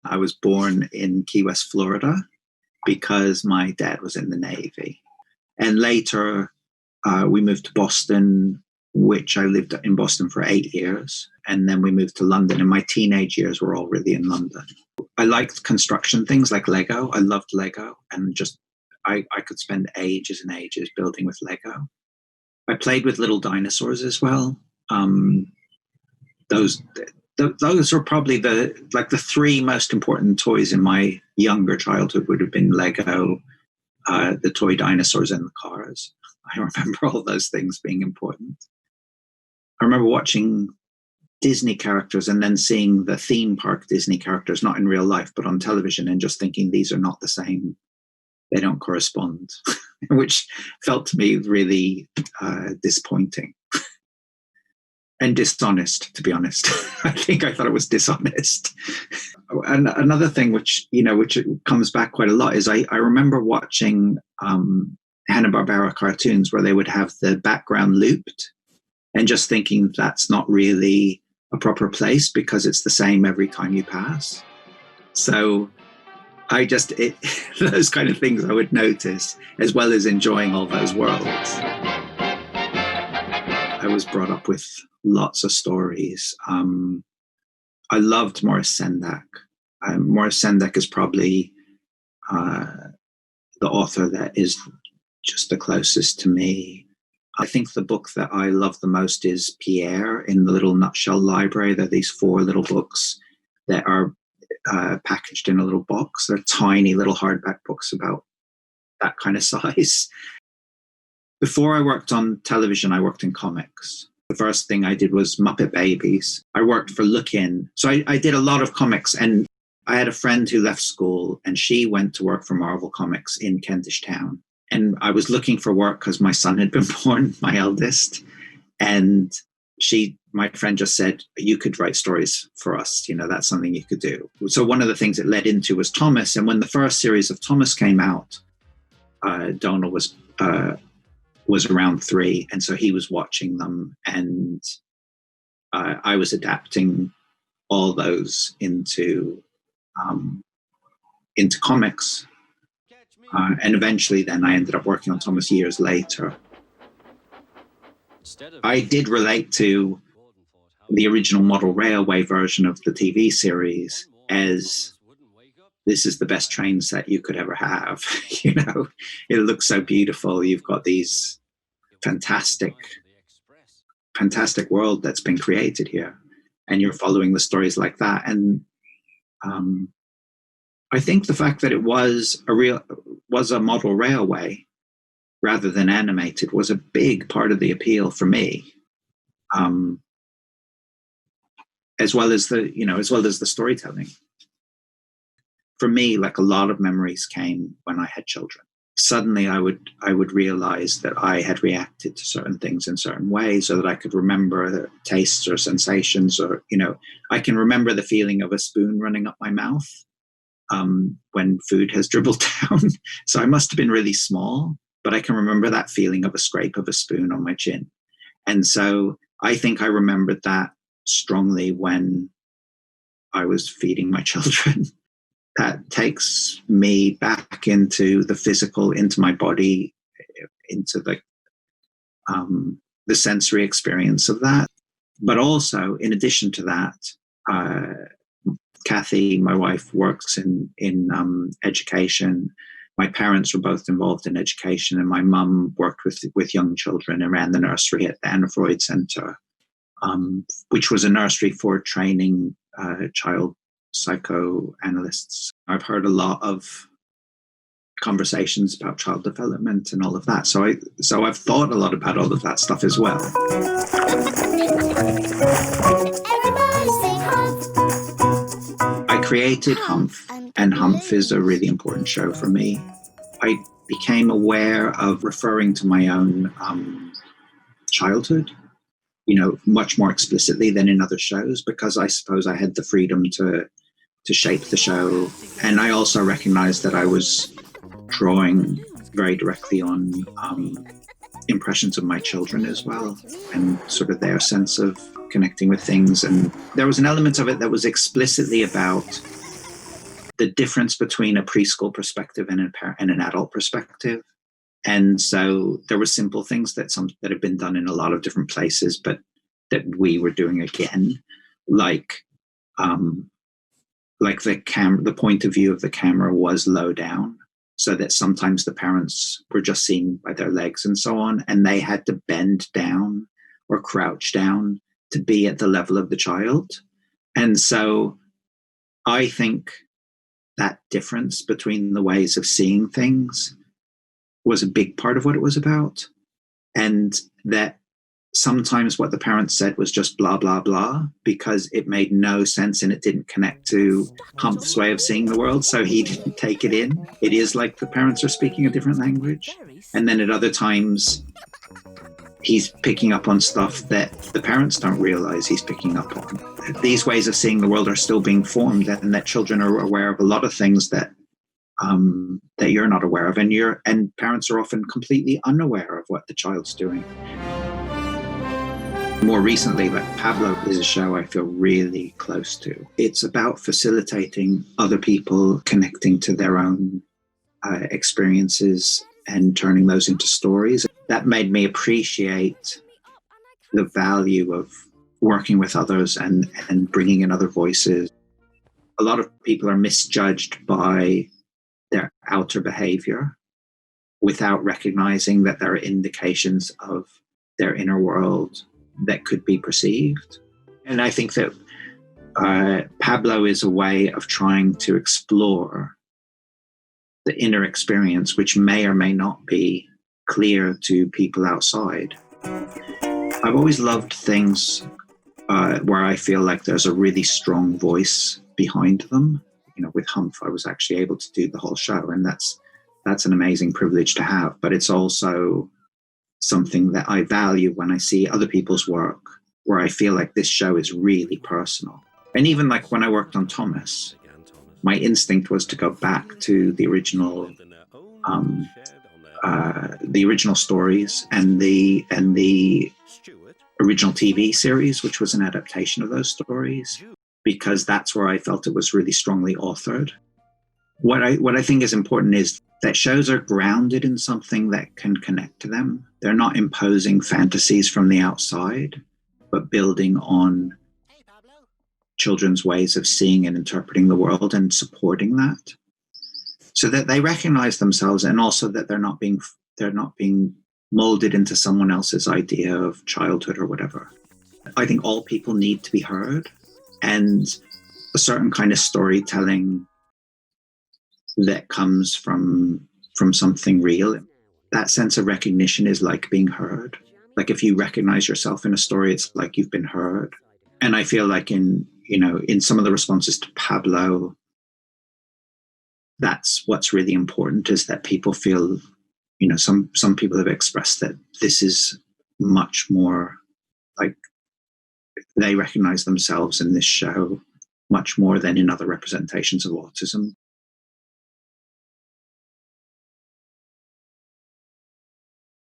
I was born in Key West, Florida, because my dad was in the Navy. And later, we moved to Boston, which I lived in Boston for 8 years. And then we moved to London, and my teenage years were all really in London. I liked construction things like Lego. I loved Lego, and just I could spend ages and ages building with Lego. I played with little dinosaurs as well. Those were probably the three most important toys in my younger childhood would have been Lego, the toy dinosaurs, and the cars. I remember all those things being important. I remember watching Disney characters and then seeing the theme park Disney characters, not in real life, but on television, and just thinking these are not the same. They don't correspond, which felt to me really disappointing and dishonest, to be honest. I thought it was dishonest. And another thing which comes back quite a lot is I remember watching Hanna-Barbera cartoons where they would have the background looped and just thinking that's not really a proper place because it's the same every time you pass. So those kind of things I would notice, as well as enjoying all those worlds. I was brought up with lots of stories. I loved Maurice Sendak. Maurice Sendak is probably the author that is just the closest to me. I think the book that I love the most is Pierre in the Little Nutshell Library. There are these 4 little books that are packaged in a little box. They're tiny little hardback books about that kind of size. Before I worked on television, I worked in comics. The first thing I did was Muppet Babies. I worked for Look-In. So I did a lot of comics, and I had a friend who left school and she went to work for Marvel Comics in Kentish Town. And I was looking for work because my son had been born, my eldest. And my friend just said, you could write stories for us. That's something you could do. So one of the things it led into was Thomas. And when the first series of Thomas came out, Donald was around 3. And so he was watching them. And I was adapting all those into comics. And eventually then I ended up working on Thomas years later. I did relate to the original model railway version of the TV series as this is the best train set you could ever have. It looks so beautiful. You've got these fantastic world that's been created here, and you're following the stories like that. And I think the fact that it was a model railway rather than animated was a big part of the appeal for me, as well as the storytelling. For me, like a lot of memories came when I had children. Suddenly, I would realize that I had reacted to certain things in certain ways, so that I could remember tastes or sensations, or I can remember the feeling of a spoon running up my mouth when food has dribbled down. So I must have been really small, but I can remember that feeling of a scrape of a spoon on my chin. And so I think I remembered that strongly when I was feeding my children. That takes me back into the physical, into my body, into the sensory experience of that. But also, in addition to that, Kathy, my wife, works in education. My parents were both involved in education, and my mum worked with young children and ran the nursery at the Anna Freud Center, which was a nursery for training child psychoanalysts. I've heard a lot of conversations about child development and all of that. So I've thought a lot about all of that stuff as well. I created Humph, and Humph is a really important show for me. I became aware of referring to my own childhood, much more explicitly than in other shows, because I suppose I had the freedom to shape the show. And I also recognized that I was drawing very directly on impressions of my children as well, and sort of their sense of connecting with things. And there was an element of it that was explicitly about the difference between a preschool perspective and an adult perspective. And so there were simple things that have been done in a lot of different places, but that we were doing again, like the point of view of the camera was low down, so that sometimes the parents were just seen by their legs and so on, and they had to bend down or crouch down to be at the level of the child. And so I think that difference between the ways of seeing things was a big part of what it was about. And that sometimes what the parents said was just blah, blah, blah, because it made no sense and it didn't connect to Hump's way of seeing the world. So he didn't take it in. It is like the parents are speaking a different language. And then at other times, he's picking up on stuff that the parents don't realize he's picking up on. These ways of seeing the world are still being formed, and that children are aware of a lot of things that you're not aware of, and parents are often completely unaware of what the child's doing. More recently, like Pablo is a show I feel really close to. It's about facilitating other people connecting to their own experiences and turning those into stories. That made me appreciate the value of working with others and bringing in other voices. A lot of people are misjudged by their outer behavior without recognizing that there are indications of their inner world that could be perceived. And I think that Pablo is a way of trying to explore the inner experience, which may or may not be clear to people outside. I've always loved things where I feel like there's a really strong voice behind them. With Humph, I was actually able to do the whole show, and that's an amazing privilege to have. But it's also something that I value when I see other people's work, where I feel like this show is really personal. And even like when I worked on Thomas, my instinct was to go back to the original stories and the original TV series, which was an adaptation of those stories, because that's where I felt it was really strongly authored. What I think is important is that shows are grounded in something that can connect to them. They're not imposing fantasies from the outside, but building on children's ways of seeing and interpreting the world and supporting that, so that they recognize themselves, and also that they're not being molded into someone else's idea of childhood or whatever. I think all people need to be heard, and a certain kind of storytelling that comes from something real. That sense of recognition is like being heard. Like if you recognize yourself in a story, it's like you've been heard. And I feel like in some of the responses to Pablo, that's what's really important, is that people feel, some people have expressed that this is much more like they recognize themselves in this show much more than in other representations of autism.